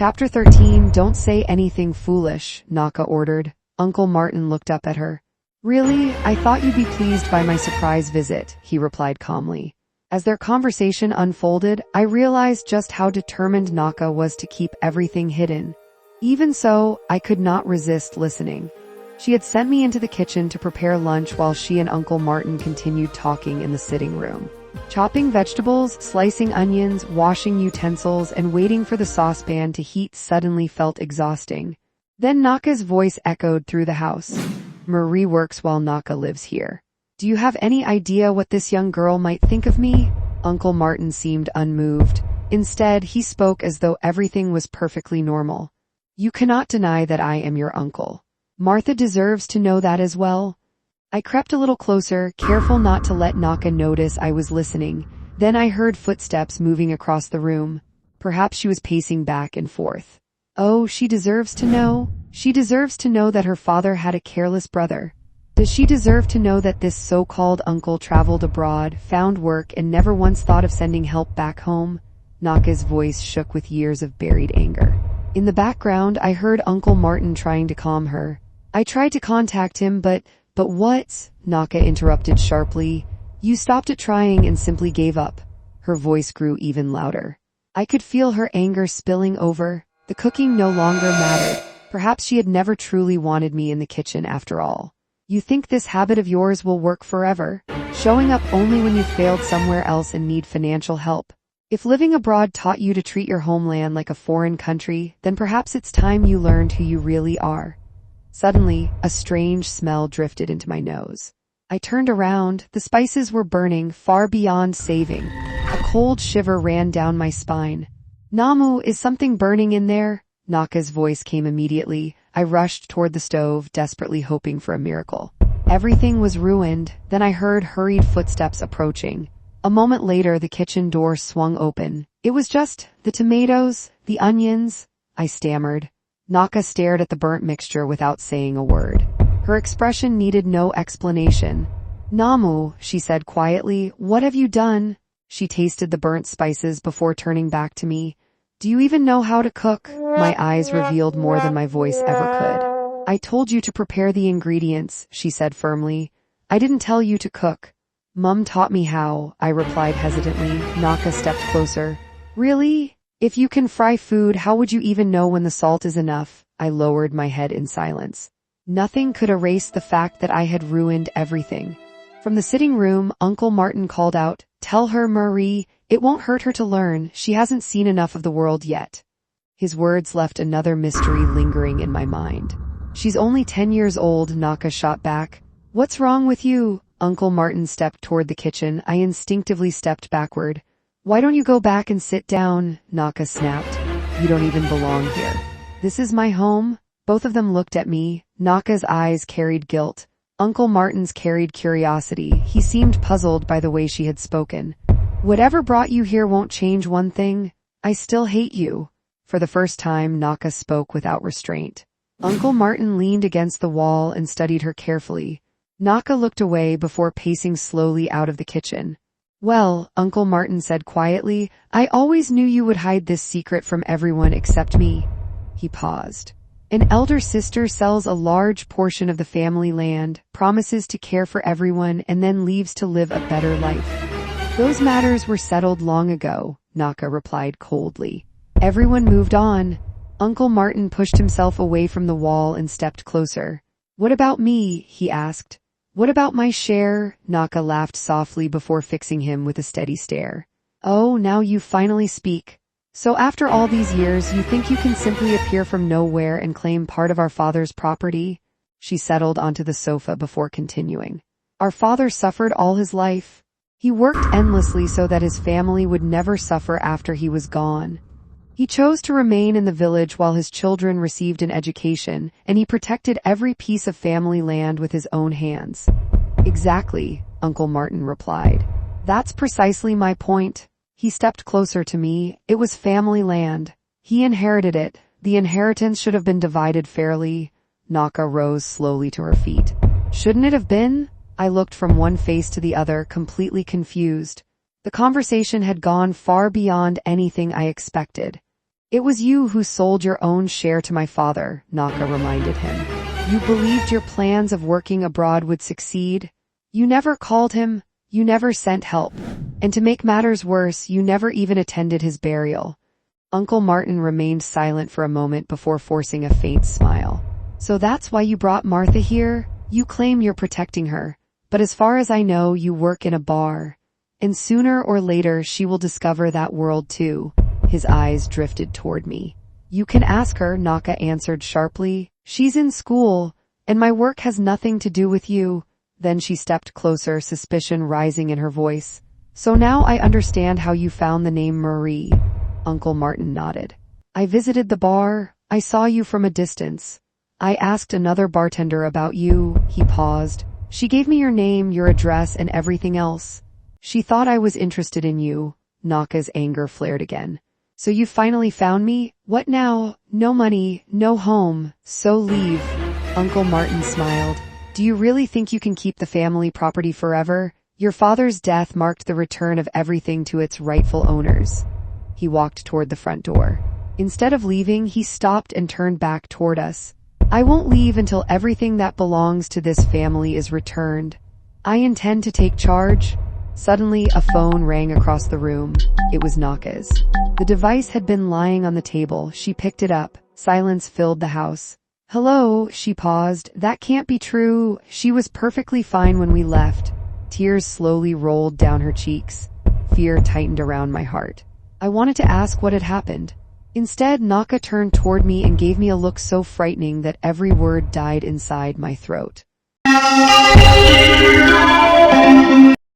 Chapter 13, Don't say anything foolish, Naka ordered. Uncle Martin looked up at her. Really? I thought you'd be pleased by my surprise visit, he replied calmly. As their conversation unfolded, I realized just how determined Naka was to keep everything hidden. Even so, I could not resist listening. She had sent me into the kitchen to prepare lunch while she and Uncle Martin continued talking in the sitting room. Chopping vegetables, slicing onions, washing utensils, and waiting for the saucepan to heat suddenly felt exhausting. Then Naka's voice echoed through the house. Marie works while Naka lives here. Do you have any idea what this young girl might think of me? Uncle Martin seemed unmoved. Instead, he spoke as though everything was perfectly normal. You cannot deny that I am your uncle. Martha deserves to know that as well. I crept a little closer, careful not to let Naka notice I was listening. Then I heard footsteps moving across the room. Perhaps she was pacing back and forth. Oh, she deserves to know. She deserves to know that her father had a careless brother. Does she deserve to know that this so-called uncle traveled abroad, found work, and never once thought of sending help back home? Naka's voice shook with years of buried anger. In the background, I heard Uncle Martin trying to calm her. I tried to contact him, but what? Naka interrupted sharply. You stopped at trying and simply gave up. Her voice grew even louder. I could feel her anger spilling over. The cooking no longer mattered. Perhaps she had never truly wanted me in the kitchen after all. You think this habit of yours will work forever? Showing up only when you've failed somewhere else and need financial help. If living abroad taught you to treat your homeland like a foreign country, then perhaps it's time you learned who you really are. Suddenly, a strange smell drifted into my nose. I turned around. The spices were burning far beyond saving. A cold shiver ran down my spine. Namu, is something burning in there? Naka's voice came immediately. I rushed toward the stove, desperately hoping for a miracle. Everything was ruined. Then I heard hurried footsteps approaching. A moment later, the kitchen door swung open. It was just the tomatoes, the onions, I stammered. Naka stared at the burnt mixture without saying a word. Her expression needed no explanation. Namu, she said quietly, what have you done? She tasted the burnt spices before turning back to me. Do you even know how to cook? My eyes revealed more than my voice ever could. I told you to prepare the ingredients, she said firmly. I didn't tell you to cook. Mum taught me how, I replied hesitantly. Naka stepped closer. Really? If you can fry food, how would you even know when the salt is enough? I lowered my head in silence. Nothing could erase the fact that I had ruined everything. From the sitting room, Uncle Martin called out, Tell her, Marie, it won't hurt her to learn. She hasn't seen enough of the world yet. His words left another mystery lingering in my mind. She's only 10 years old, Naka shot back. What's wrong with you? Uncle Martin stepped toward the kitchen. I instinctively stepped backward. Why don't you go back and sit down? Naka snapped. You don't even belong here. This is my home. Both of them looked at me. Naka's eyes carried guilt. Uncle Martin's carried curiosity. He seemed puzzled by the way she had spoken. Whatever brought you here won't change one thing. I still hate you. For the first time, Naka spoke without restraint. Uncle Martin leaned against the wall and studied her carefully. Naka looked away before pacing slowly out of the kitchen. Well, Uncle Martin said quietly, I always knew you would hide this secret from everyone except me. He paused. An elder sister sells a large portion of the family land, promises to care for everyone, and then leaves to live a better life. Those matters were settled long ago, Naka replied coldly. Everyone moved on. Uncle Martin pushed himself away from the wall and stepped closer. What about me? He asked. What about my share? Naka laughed softly before fixing him with a steady stare. Oh, now you finally speak. So after all these years, you think you can simply appear from nowhere and claim part of our father's property? She settled onto the sofa before continuing. Our father suffered all his life. He worked endlessly so that his family would never suffer after he was gone. He chose to remain in the village while his children received an education, and he protected every piece of family land with his own hands. Exactly, Uncle Martin replied. That's precisely my point. He stepped closer to me. It was family land. He inherited it. The inheritance should have been divided fairly. Naka rose slowly to her feet. Shouldn't it have been? I looked from one face to the other, completely confused. The conversation had gone far beyond anything I expected. It was you who sold your own share to my father, Naka reminded him. You believed your plans of working abroad would succeed. You never called him, you never sent help. And to make matters worse, you never even attended his burial. Uncle Martin remained silent for a moment before forcing a faint smile. So that's why you brought Martha here? You claim you're protecting her. But as far as I know, you work in a bar. And sooner or later, she will discover that world too. His eyes drifted toward me. You can ask her, Naka answered sharply. She's in school, and my work has nothing to do with you. Then she stepped closer, suspicion rising in her voice. So now I understand how you found the name Marie. Uncle Martin nodded. I visited the bar. I saw you from a distance. I asked another bartender about you. He paused. She gave me your name, your address, and everything else. She thought I was interested in you. Naka's anger flared again. So you finally found me? What now? No money, no home, so leave. Uncle Martin smiled. Do you really think you can keep the family property forever? Your father's death marked the return of everything to its rightful owners. He walked toward the front door. Instead of leaving, he stopped and turned back toward us. I won't leave until everything that belongs to this family is returned. I intend to take charge. Suddenly, a phone rang across the room. It was Naka's. The device had been lying on the table. She picked it up. Silence filled the house. Hello, she paused. That can't be true. She was perfectly fine when we left. Tears slowly rolled down her cheeks. Fear tightened around my heart. I wanted to ask what had happened. Instead, Naka turned toward me and gave me a look so frightening that every word died inside my throat.